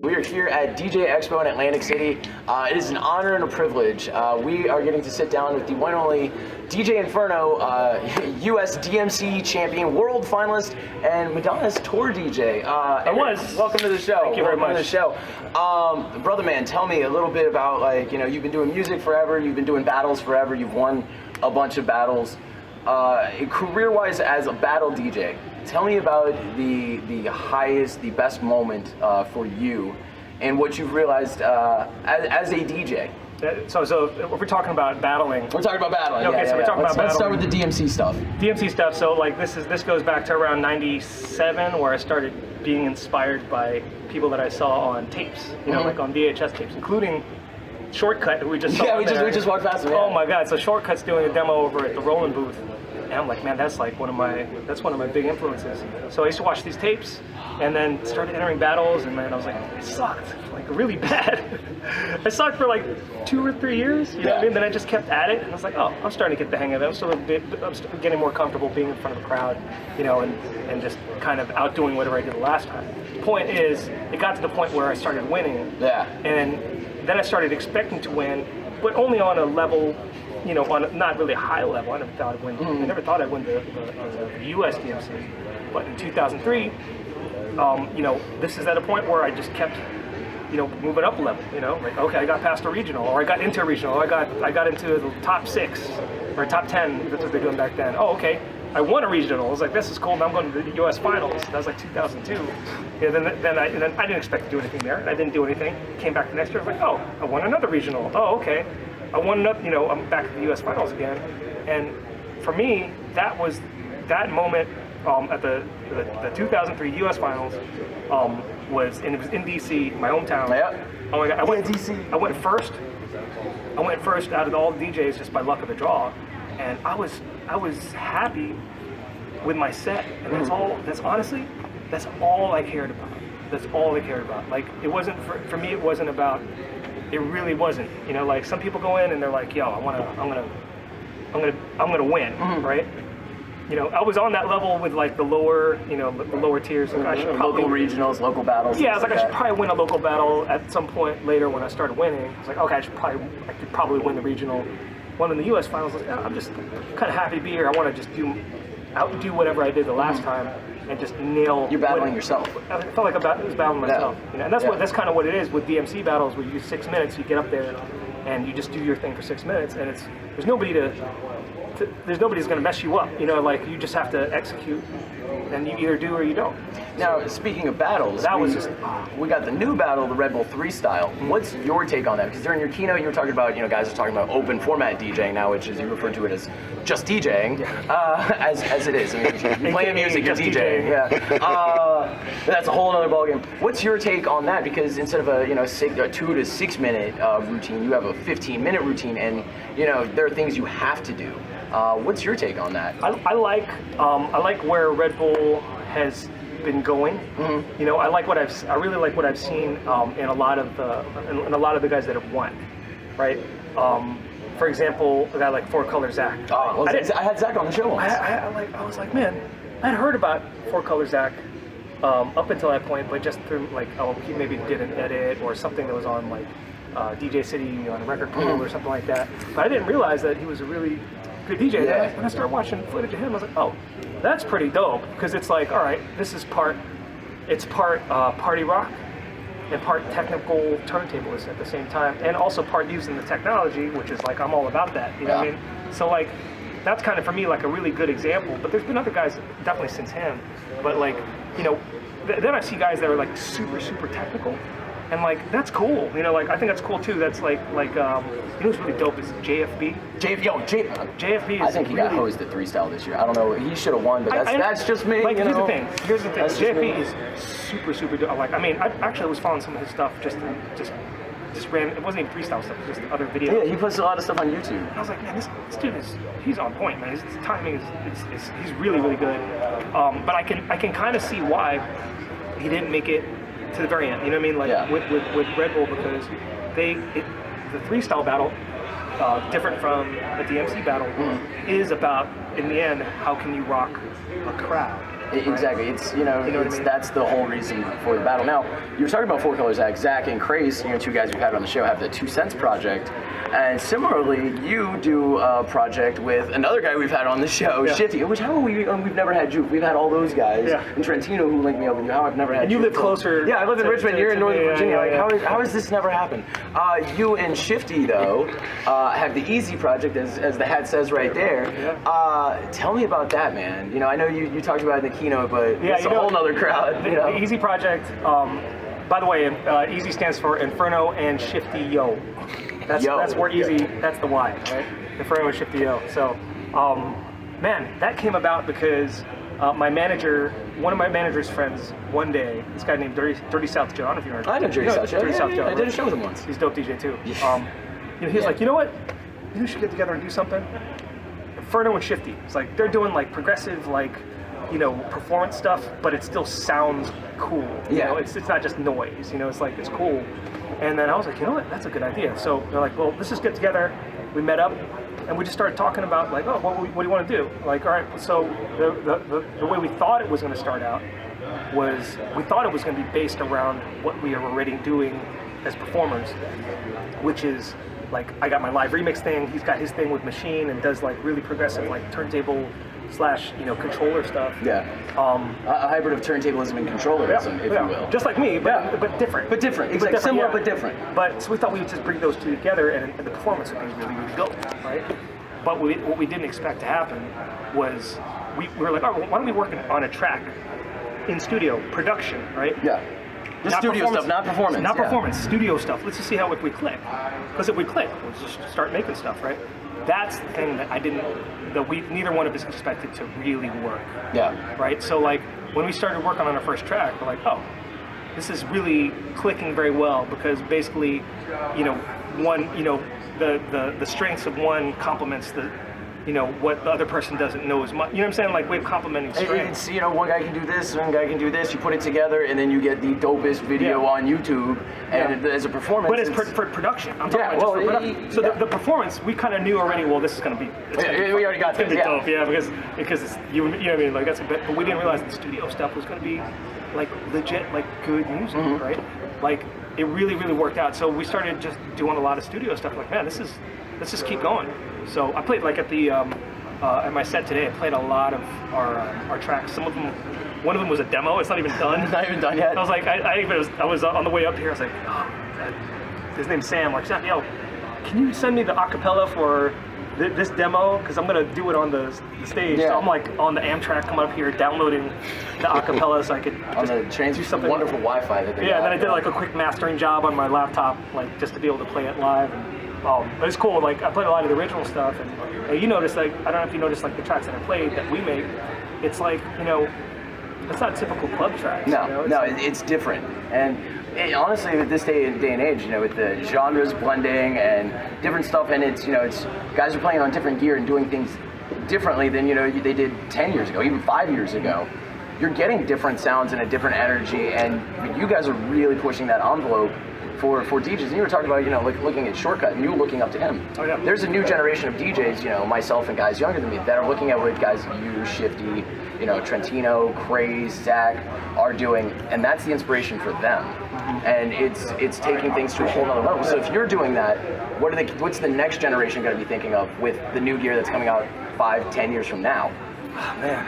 We are here at DJ Expo in Atlantic City. It is an honor and a privilege. We are getting to sit down with the one and only DJ Inferno, U.S. DMC champion, world finalist, and Madonna's tour DJ. Welcome to the show. Thank you very much. To the show. Brother man, tell me a little bit about, like, you know, you've been doing music forever, you've been doing battles forever, you've won a bunch of battles. Career-wise as a battle DJ, tell me about the highest, the best moment for you and what you've realized as a DJ. So if we're talking about battling. We're talking about battling. Okay, so we're talking about battling. Let's start with the DMC stuff. DMC stuff. So like this goes back to around '97, where I started being inspired by people that I saw on tapes, you know, like on VHS tapes, including Shortcut, who we just saw. We just walked past him. Yeah. Oh my God! So Shortcut's doing a demo over at the Roland booth, and I'm like, man, that's one of my big influences. So I used to watch these tapes, and then started entering battles, and man, I was like, it sucked, like really bad. I sucked for like 2 or 3 years, you know what I mean? Then I just kept at it, and I was like, oh, I'm starting to get the hang of it. I'm getting more comfortable being in front of a crowd, you know, and just kind of outdoing whatever I did the last time. Point is, it got to the point where I started winning. Yeah. And then I started expecting to win, but only on a level, you know, on not really a high level. I never thought I'd win. I never thought I'd win the U.S. DMC. But in 2003, you know, this is at a point where I just kept, you know, moving up a level. You know, like, okay, I got past a regional, or I got into a regional, or I got into the top 6 or top 10. That's what they're doing back then. Oh, okay. I won a regional. I was like, this is cool. Now I'm going to the U.S. finals. That was like 2002. Yeah, then I didn't expect to do anything there, and I didn't do anything. Came back the next year. I was like, oh, I won another regional. Oh, okay. I won another. You know, I'm back at the U.S. finals again. And for me, that was that moment at the 2003 U.S. finals. It was in D.C., my hometown. Yeah. Oh my God. I went D.C. I went first. I went first out of all the DJs just by luck of the draw, and I was happy with my set, and that's all. That's honestly, that's all I cared about. That's all I cared about. Like, it wasn't for me. It wasn't about. It really wasn't. You know, like some people go in and they're like, "Yo, I'm gonna win," right? You know, I was on that level with like the lower, you know, the lower tiers. Like I should probably, local regionals, local battles. Yeah, I was like, I should probably win a local battle at some point later when I started winning. I was like, okay, I could probably win the regional. One in the U.S. finals. I was like, I'm just kind of happy to be here. I want to just outdo whatever I did the last time and just nail. You're battling yourself. I felt like I was battling myself. You know, and that's kind of what it is with DMC battles, where you use 6 minutes, you get up there and you just do your thing for 6 minutes, and there's nobody's going to mess you up. You know, like you just have to execute, and you either do or you don't. Now, speaking of battles, we got the new battle, the Red Bull 3 style. What's your take on that? Because during your keynote, you were talking about, you know, guys are talking about open format DJing now, which is, you refer to it as just DJing, as it is. I mean, you're playing music, you're DJing. Yeah. That's a whole other ballgame. What's your take on that? Because instead of a 2 to 6 minute routine, you have a 15-minute routine, and you know there are things you have to do. What's your take on that? I like where Red Bull has been going. You know, I really like what I've seen in a lot of the guys that have won, right? For example, a guy like Four Color Zach. Oh, I had Zach on the show once. I was like, man, I'd heard about Four Color Zach up until that point, but just through like, oh, he maybe did an edit or something that was on like DJ City on a record pool or something like that. But I didn't realize that he was a really good DJ. Yeah. When I started watching footage of him, I was like, oh, that's pretty dope. Because it's like, all right, this is part party rock and part technical turntablist at the same time, and also part using the technology, which is like, I'm all about that. You know what I mean? So like, that's kind of for me like a really good example. But there's been other guys definitely since him. But like, you know, then I see guys that are like super technical. And like, that's cool, you know, like I think that's cool too. That's like you know what's really dope is JFB. JFB is I think he got hosed at 3 style this year. I don't know, he should have won, but that's just me. Like, you know? Here's the thing. JFB is super dope. Like, I mean, I was following some of his stuff just ran. It wasn't even 3 style stuff, it was just other videos. Yeah, he puts a lot of stuff on YouTube. And I was like, man, this dude he's on point, man. His timing is he's really good. But I can kind of see why he didn't make it to the very end, you know what I mean? Like with Red Bull, because the 3 style battle, different from the DMC battle, is about, in the end, how can you rock a crowd? Exactly. It's you know, what I mean? that's the whole reason for the battle. Now you were talking about Four Color Zach. Zach and Craze, two guys we've had on the show, have the 2 Cents Project, and similarly, you do a project with another guy we've had on the show, Shifty. Which we've never had Juke. We've had all those guys in Trentino who linked me up with you. How I've never had. And you Juke. live closer. Yeah, I live in Richmond. You're in Northern Virginia. How has this never happened? You and Shifty though have the E.A.S.Y project, as the hat says right there. Tell me about that, man. I know you talked about it in the keynote, but it's a whole nother crowd. The E.A.S.Y project. By the way, E.A.S.Y stands for Inferno and Shifty Yo. That's where E.A.S.Y. That's the Y, right? Inferno and Shifty Yo. So, man, that came about because my manager, one of my manager's friends, one day, this guy named Dirty South Joe. I don't know if you heard. I know Dirty South Joe. Dirty South Joe. I did a show with him once. He's a dope DJ too. He was like, you know what? You should get together and do something. Inferno and Shifty. It's like they're doing like progressive, like, performance stuff, but it still sounds cool. It's not just noise. It's like it's cool. And then I was like, you know what? That's a good idea. So they're like, well, let's just get together. We met up, and we just started talking about like, oh, what do you want to do? Like, all right. So the way we thought it was going to start out was we thought it was going to be based around what we are already doing as performers, which is like I got my live remix thing. He's got his thing with Machine and does like really progressive like turntable / controller stuff. A hybrid of turntablism and controllerism, if you will. Just like me, but different. But different. Exactly. Similar but different. But so we thought we would just bring those two together, and the performance would be really, really dope, right? But what we didn't expect to happen was we were like, oh, why don't we work on a track in studio production, right? Just studio stuff, not performance. Not performance, studio stuff. Let's just see how if we click. Because if we click, we'll just start making stuff, right? That's the thing that neither one of us expected to really work. Right? So like when we started working on our first track, we're like, oh, this is really clicking very well because basically, the strengths of one complements the what the other person doesn't know as much. You know what I'm saying? Like we're complementing strengths. It's, one guy can do this, one guy can do this. You put it together, and then you get the dopest video on YouTube. And as a performance, but it's for production. I'm talking about just for production. So the performance, we kind of knew already. Well, this is going to be. We already got that. Dope, because it's, you know what I mean. Like that's a bit, but we didn't realize the studio stuff was going to be like legit, like good music, right? Like it really, really worked out. So we started just doing a lot of studio stuff. Like, man, let's just keep going. So I played like at my set today. I played a lot of our tracks. Some of them, one of them was a demo. It's not even done. Not even done yet. I was like, I was on the way up here. I was like, his name's Sam. Like, yo, can you send me the acapella for this demo? Because I'm gonna do it on the stage. So I'm like on the Amtrak, coming up here, downloading the acapella so I could on the trains. Do something wonderful Wi-Fi that they got. And then I did like a quick mastering job on my laptop, like just to be able to play it live. It was cool. Like I played a lot of the original stuff, and you notice, like, I don't know if you noticed, like the tracks that I played that we make. It's like, it's not typical club tracks. It's different. And honestly, with this day and age, with the genres blending and different stuff, and it's guys are playing on different gear and doing things differently than they did 10 years ago, even 5 years ago. You're getting different sounds and a different energy, and you guys are really pushing that envelope for DJs. And you were talking about, like looking at Shortcut and you looking up to him. There's a new generation of DJs, myself and guys younger than me, that are looking at what guys you, Shifty, Trentino, Craze, Zach are doing, and that's the inspiration for them. And it's taking things to a whole nother level. So if you're doing that, what's the next generation going to be thinking of with the new gear that's coming out 5-10 years from now? Man,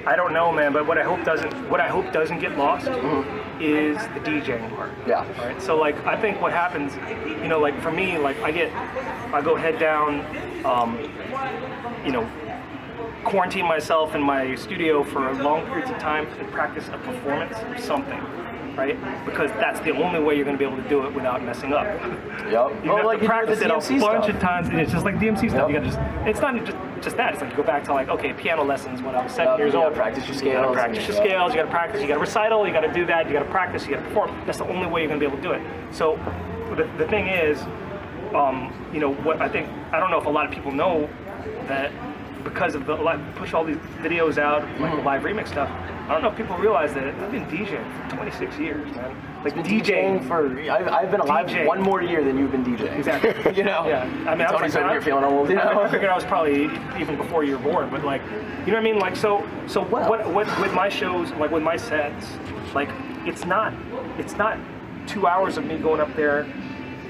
I don't know, man. But what I hope doesn't get lost is the DJing part. Right. So like, I think what happens, like for me, like I go head down, quarantine myself in my studio for long periods of time and practice a performance or something. Right? Because that's the only way you're going to be able to do it without messing up. You have to practice it a bunch of times, and it's just like DMC stuff. You got to it's not just that. It's like you go back to like, okay, piano lessons when I was 7 years old. Practice your scales. You got to practice. You got to recite. You got to do that. You got to practice. You got to perform. That's the only way you're going to be able to do it. So the thing is, what I think, I don't know if a lot of people know that because of the push all these videos out, like the live remix stuff. I don't know if people realize that I've been DJing for 26 years, man. Like DJing for, I've been alive DJing. 1 more year than you've been DJing. Exactly. You know? Yeah. I mean, Tony said you're feeling old. You know? I figured I was probably even before you were born, but like, you know what I mean? Like, so what with my shows, like with my sets, like it's not 2 hours of me going up there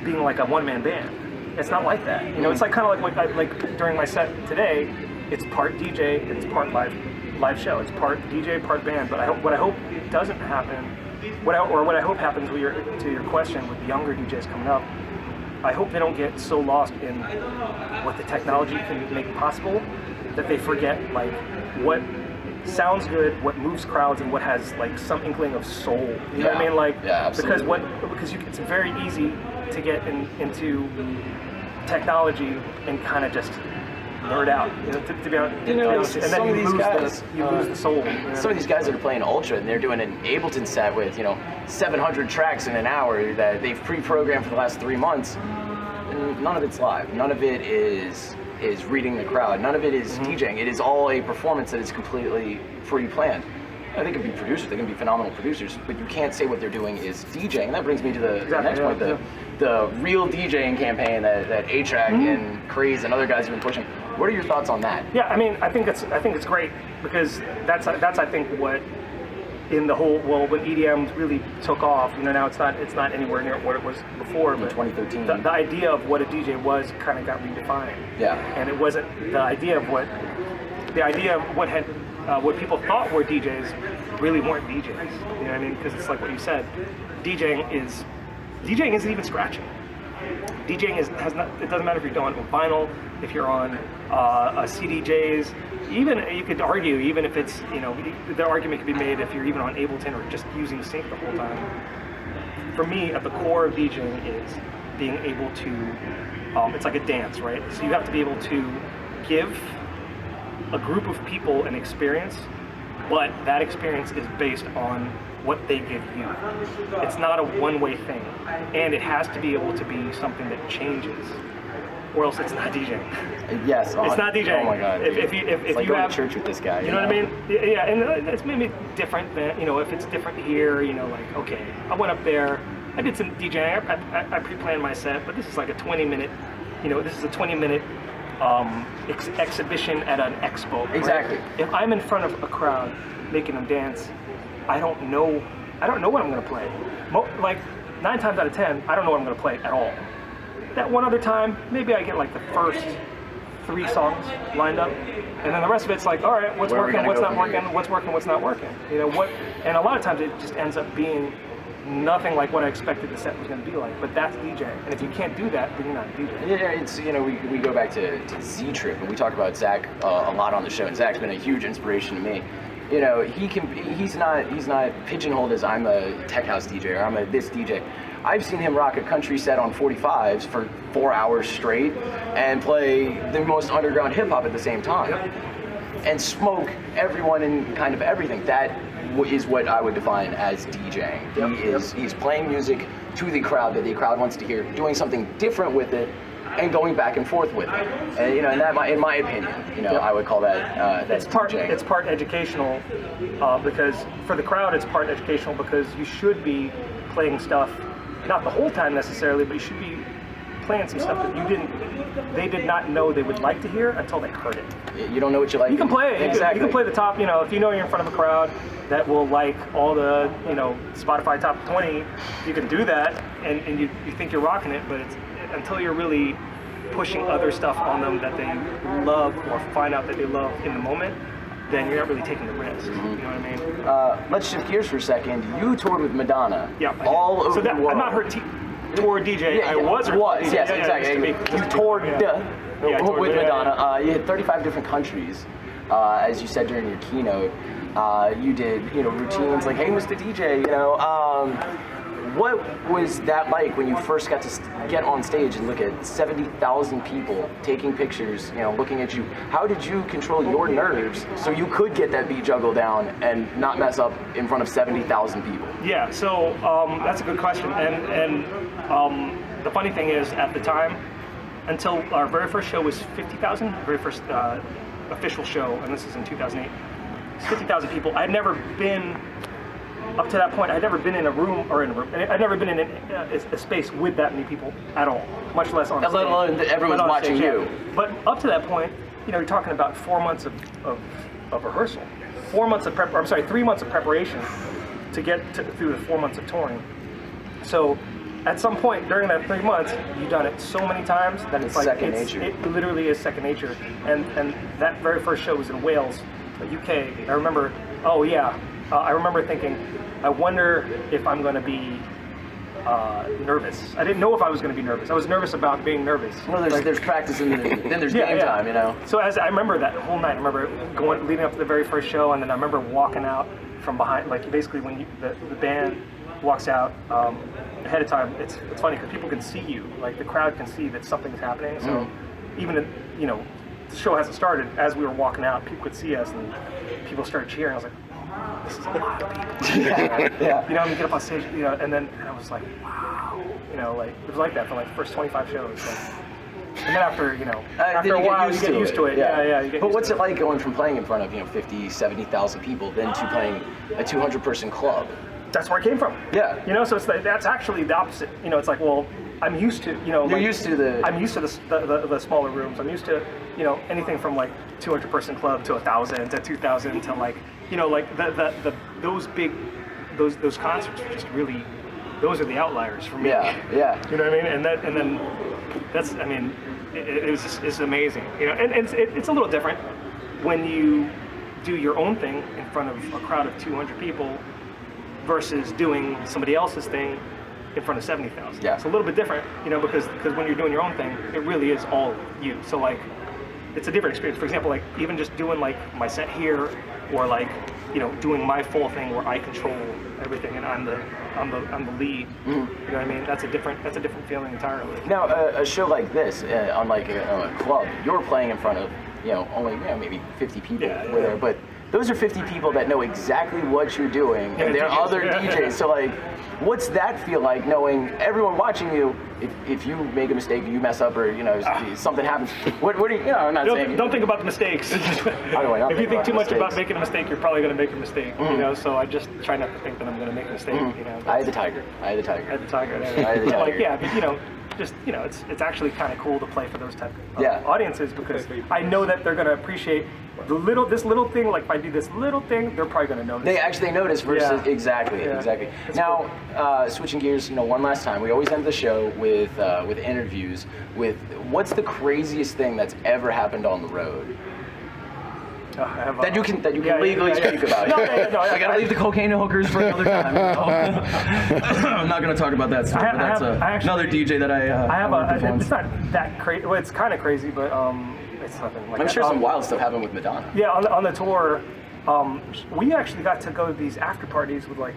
being like a one-man band. It's not like that. You know, it's like kind of like during my set today, it's part DJ, it's part live show. It's part DJ, part band. But what I hope doesn't happen, what I hope happens to your question with the younger DJs coming up, I hope they don't get so lost in what the technology can make possible that they forget like what sounds good, what moves crowds, and what has like some inkling of soul. You know what I mean? Like, because it's very easy to get into technology and kind of just nerd out, to be honest. And then you lose the soul. Some of these guys that are playing Ultra and they're doing an Ableton set with 700 tracks in an hour that they've pre-programmed for the last 3 months. And none of it's live. None of it is reading the crowd. None of it is DJing. It is all a performance that is completely pre-planned. They can be producers, they can be phenomenal producers, but you can't say what they're doing is DJing. And that brings me to the next point, the real DJing campaign that A-Track and Craze and other guys have been pushing. What are your thoughts on that? Yeah, I mean, I think it's great because that's I think what in the whole when EDM really took off. Now it's not anywhere near what it was before. But 2013. The idea of what a DJ was kind of got redefined. Yeah. And it wasn't the idea of what what people thought were DJs really weren't DJs. You know what I mean? Because it's like what you said. DJing isn't even scratching. DJing it doesn't matter if you're doing vinyl, if you're on a CDJs, even you could argue, even if it's, the argument could be made if you're even on Ableton or just using the sync the whole time. For me, at the core of DJing is being able to, it's like a dance, right? So you have to be able to give a group of people an experience, but that experience is based on what they give you. It's not a one-way thing, and it has to be able to be something that changes, or else it's not DJing. Yes, it's not DJing. Oh my God! If it's like you going have to church with this guy. You know what I mean? Yeah, and it's maybe different than if it's different here. Like okay, I went up there, I did some DJing. I pre-planned my set, but this is like a 20-minute. This is a 20-minute exhibition at an expo. Right? Exactly. If I'm in front of a crowd making them dance, I don't know what I'm going to play. Like 9 times out of 10, I don't know what I'm going to play at all. That one other time, maybe I get like the first 3 songs lined up, and then the rest of it's like, all right, what's working, what's not working, what's working, what's not working. And a lot of times it just ends up being nothing like what I expected the set was going to be like. But that's DJing, and if you can't do that, then you're not DJing. Yeah, it's we go back to Z Trip, and we talk about Zach a lot on the show, and Zach's been a huge inspiration to me. He's not pigeonholed as I'm a tech house DJ or I'm a this DJ. I've seen him rock a country set on 45s for 4 hours straight and play the most underground hip hop at the same time. And smoke everyone and kind of everything. That is what I would define as DJing. He's playing music to the crowd that the crowd wants to hear, doing something different with it, and going back and forth with it. And and that, in my opinion, I would call that that's DJing. It's part educational because for the crowd, it's part educational because you should be playing stuff, not the whole time necessarily, but you should be playing some stuff that they did not know they would like to hear until they heard it. You don't know what you like. You can play it. Exactly. You can play the top. If you know you're in front of a crowd that will like all the Spotify top 20, you can do that, and you think you're rocking it, but it's until you're really pushing other stuff on them that they love or find out that they love in the moment, then you're not really taking the risk. You know what I mean? Let's shift gears for a second. You toured with Madonna. Yeah. All over the world. I'm not her tour DJ. Yeah, I was her was. DJ. Yes, exactly. You toured with Madonna. You had 35 different countries. As you said during your keynote, you did routines like, "Hey, Mr. DJ," What was that like when you first got to get on stage and look at 70,000 people taking pictures, looking at you? How did you control your nerves so you could get that beat juggle down and not mess up in front of 70,000 people? Yeah, so that's a good question. And the funny thing is, at the time, until our very first show was 50,000, very first official show, and this is in 2008. It's 50,000 people. I'd never been up to that point. I'd never been in a room I'd never been in a space with that many people at all, much less on stage. Let alone everyone's watching you. But up to that point, you're talking about 4 months of rehearsal, 3 months of preparation to get through the 4 months of touring. So at some point during that 3 months, you've done it so many times that it's like second nature. It literally is second nature. And that very first show was in Wales, UK. I remember, I remember thinking, I wonder if I'm going to be nervous. I didn't know if I was going to be nervous. I was nervous about being nervous. Well, there's practice and then there's game time, you know. So as I remember that whole night, I remember leading up to the very first show, and then I remember walking out from behind, like basically when the band walks out ahead of time. It's funny because people can see you, like the crowd can see that something's happening. So even if, the show hasn't started, as we were walking out, people could see us and people started cheering. I was like, this is a lot of people. Yeah. I'm gonna get up on stage, and I was like, wow, like it was like that for like the first 25 shows. Like, and then after a while, you get used to it. Yeah. But what's it like going from playing in front of 50, 70,000 people then to playing a 200-person club? That's where I came from. Yeah. So it's that's actually the opposite. It's like, well, I'm used to, You're used to the... I'm used to the smaller rooms. I'm used to, anything from like 200-person club to 1,000 to 2,000 to like, like those big, those concerts are just really, those are the outliers for me. Yeah. You know what I mean? And then that's, it's amazing. And it's a little different when you do your own thing in front of a crowd of 200 people versus doing somebody else's thing in front of 70,000. Yeah. It's a little bit different, because when you're doing your own thing, it really is all you. So like, it's a different experience. For example, like even just doing like my set here, or like, doing my full thing where I control everything and I'm the lead. You know what I mean? That's a different feeling entirely. Now, a show like this, on like a club, you're playing in front of, only maybe 50 people there, but those are 50 people that know exactly what you're doing, and they're other DJs. So like, what's that feel like, knowing everyone watching you? If you make a mistake, you mess up, or something happens, what do you? I'm not saying. Don't think about the mistakes. If you think too much about making a mistake, you're probably going to make a mistake. So I just try not to think that I'm going to make a mistake. I had the tiger. Like, it's actually kind of cool to play for those type of audiences, because I know that they're going to appreciate this little thing. Like if I do this little thing, they're probably going to notice. They actually notice versus exactly. It's now, cool. Switching gears, one last time. We always end the show with interviews with what's the craziest thing that's ever happened on the road. That you can legally speak about. No, I gotta leave the cocaine hookers for another time. I'm not gonna talk about that story, but that's another DJ that I have. It's not that crazy. Well, it's kind of crazy, but it's nothing like I'm that. sure some wild stuff happened with Madonna. Yeah, on the tour, we actually got to go to these after parties with like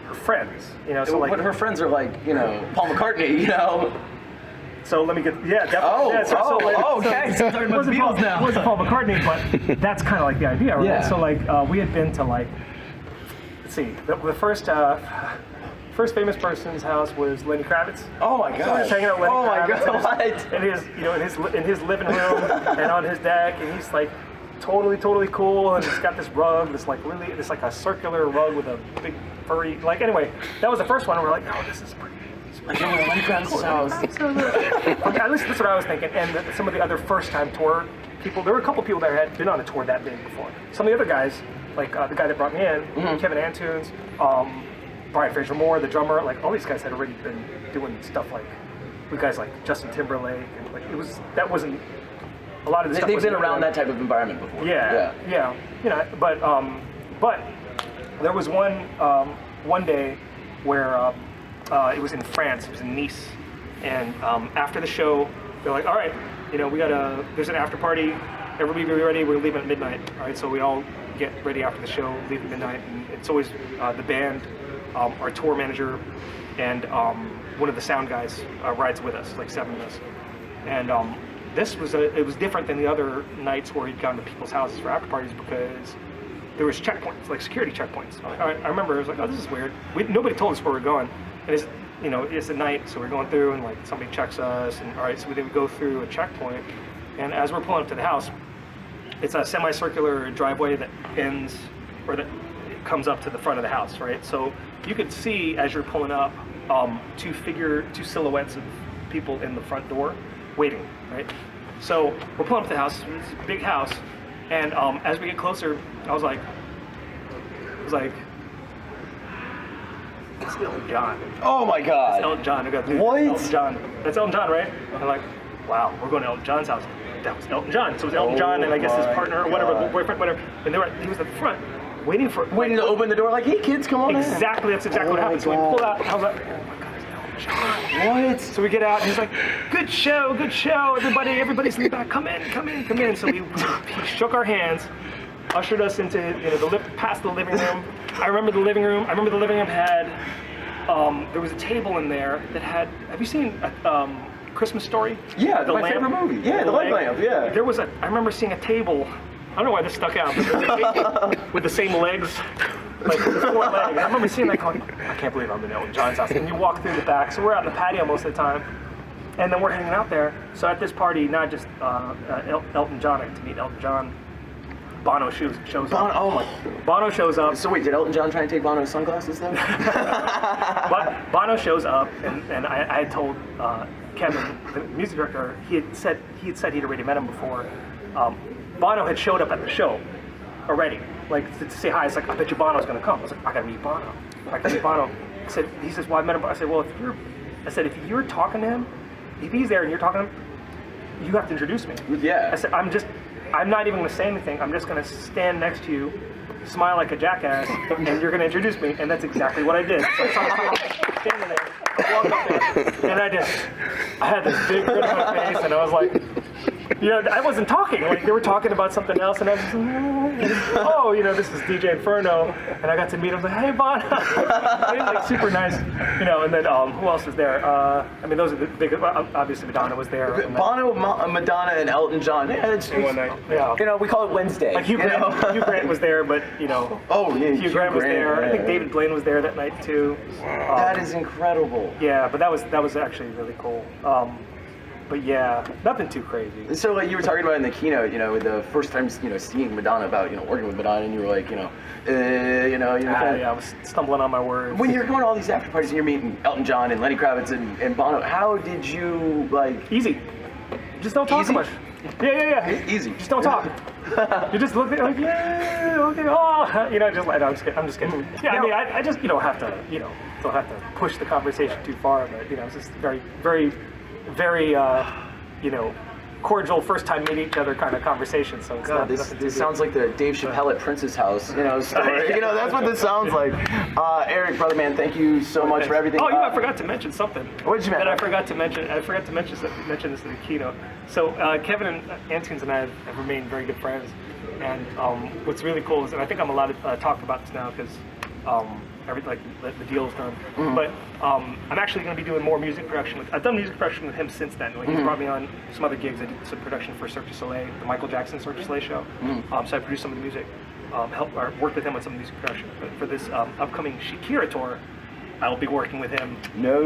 her friends. So like, but her friends are like, Paul McCartney, So let me get, definitely. Okay. So it wasn't Paul McCartney, but that's kind of like the idea, right? Yeah. So like, we had been to like, let's see, the first famous person's house was Lenny Kravitz. Oh my God! So I was hanging out with Lenny Kravitz God! in his living room and on his deck, and he's like totally cool, and he's got this rug, this like a circular rug with a big furry, like, anyway, that was the first one, and we're like, oh, this is pretty. Lenny Kravitz's house. At least that's what I was thinking. And some of the other first-time tour people, there were a couple people that had been on a tour that big before. Some of the other guys, like the guy that brought me in, Kevin Antunes, Brian Fraser-Moore, the drummer, like all these guys had already been doing stuff like with guys like Justin Timberlake, and like that wasn't a lot of this stuff. They've been around that type of environment before. Yeah. But there was one day where. It was in France. It was in Nice, and after the show, they're like, "All right, there's an after party. Everybody be ready. We're leaving at midnight." All right, so we all get ready after the show, leave at midnight, and it's always the band, our tour manager, and one of the sound guys rides with us, like 7 of us. And it was different than the other nights where he'd gone to people's houses for after parties, because there was checkpoints, like security checkpoints. I remember I was like, "Oh, this is weird." Nobody told us where we're going. And it's at night, so we're going through, and like somebody checks us, and all right, so we go through a checkpoint, and as we're pulling up to the house, it's a semicircular driveway that ends, or that comes up to the front of the house, right? So you could see as you're pulling up, two silhouettes of people in the front door waiting, right? So we're pulling up to the house, it's a big house, and as we get closer, I was like, it's Elton John. Oh my God. It's Elton John. I got What? Elton John. That's Elton John, right? And I'm like, wow, we're going to Elton John's house. That was Elton John. So it was Elton John and I guess his partner or whatever, boyfriend, whatever. And he was at the front, waiting to open the door, like, hey kids, come on Exactly, that's exactly what happened. So we pulled out, and I was like, oh my God, it's Elton John. What? So we get out, and he's like, good show, everybody's in the back, come in. So he shook our hands, ushered us into, past the living room. I remember the living room had, there was a table in there that had, have you seen Christmas Story? Yeah, my favorite movie. Yeah, the leg lamp, yeah. I remember seeing a table, I don't know why this stuck out, but there was a table with the same legs, like the 4 legs. I remember seeing that going, I can't believe I'm in Elton John's house. And you walk through the back, so we're out in the patio most of the time, and then we're hanging out there. So at this party, not just Elton John, I get to meet Elton John. Bono shows up. Oh my. Bono shows up. So wait, did Elton John try and take Bono's sunglasses then? Bono shows up, and I had told Kevin, the music director, he had said he'd already met him before. Bono had showed up at the show already, like to say hi. It's like, I bet you Bono's gonna come. I was like, I gotta meet Bono. He says, well, I met him. I said, well, if you're talking to him, if he's there and you're talking to him, you have to introduce me. Yeah. I said, I'm not even gonna say anything. I'm just gonna stand next to you, smile like a jackass, and you're gonna introduce me. And that's exactly what I did. So I saw standing there, I walked up there, and I had this big grin on my face, and I was like, I wasn't talking. Like, they were talking about something else, and I was just, oh, this is DJ Inferno, and I got to meet him. I was like, hey, Bono. He was like super nice, and then who else was there? Those are the big. Obviously, Madonna was there. Bono, Madonna, and Elton John. Yeah, it's one night. Yeah. We call it Wednesday. Like Hugh Grant was there, but Oh yeah, Hugh Grant was there. I think David Blaine was there that night too. That is incredible. Yeah, but that was actually really cool. But yeah, nothing too crazy. So like you were talking about in the keynote, the first time, seeing Madonna, about, working with Madonna, and you were like, I was stumbling on my words. When you're going to all these after parties and you're meeting Elton John and Lenny Kravitz and Bono, how did you Easy. Just don't talk too much. Yeah. Easy. Just don't talk. You just look at it like, yeah, okay, I'm just kidding. Yeah, I just, don't have to push the conversation too far, but, it's just very, very, very, cordial first time meeting each other kind of conversation. So it's this sounds like the Dave Chappelle at Prince's house, story. That's what this sounds like. Eric, brother man, thank you so much for everything. Oh, I forgot to mention something. What did you mention? I forgot to mention this in the keynote. So Kevin and Antons and I have remained very good friends, and what's really cool is, and I think I'm allowed to talk about this now because the deal's done. Mm-hmm. But I'm actually going to be doing more music production. I've done music production with him since then. He's brought me on some other gigs. I did some production for Cirque du Soleil, the Michael Jackson Cirque du Soleil show. Mm-hmm. So I produced some of the music, worked with him on some music production. But for this upcoming Shakira tour, I'll be working with him,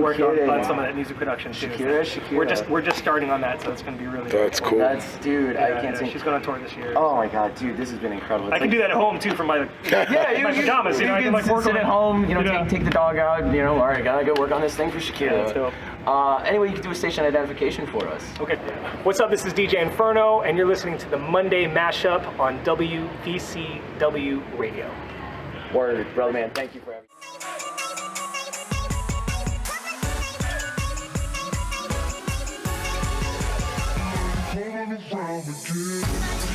working on some of that music production too. Shakira. We're just starting on that, so it's going to be really. That's cool. I can't sing. She's going on tour this year. Oh my God, dude, this has been incredible. I can do that at home too from my my pajamas. You I can work sit at home. Take the dog out. All right, gotta go work on this thing for Shakira. Anyway, you can do a station identification for us. Okay. What's up? This is DJ Inferno, and you're listening to the Monday Mashup on WVCW Radio. Word, brother man. Thank you for everything. Around again.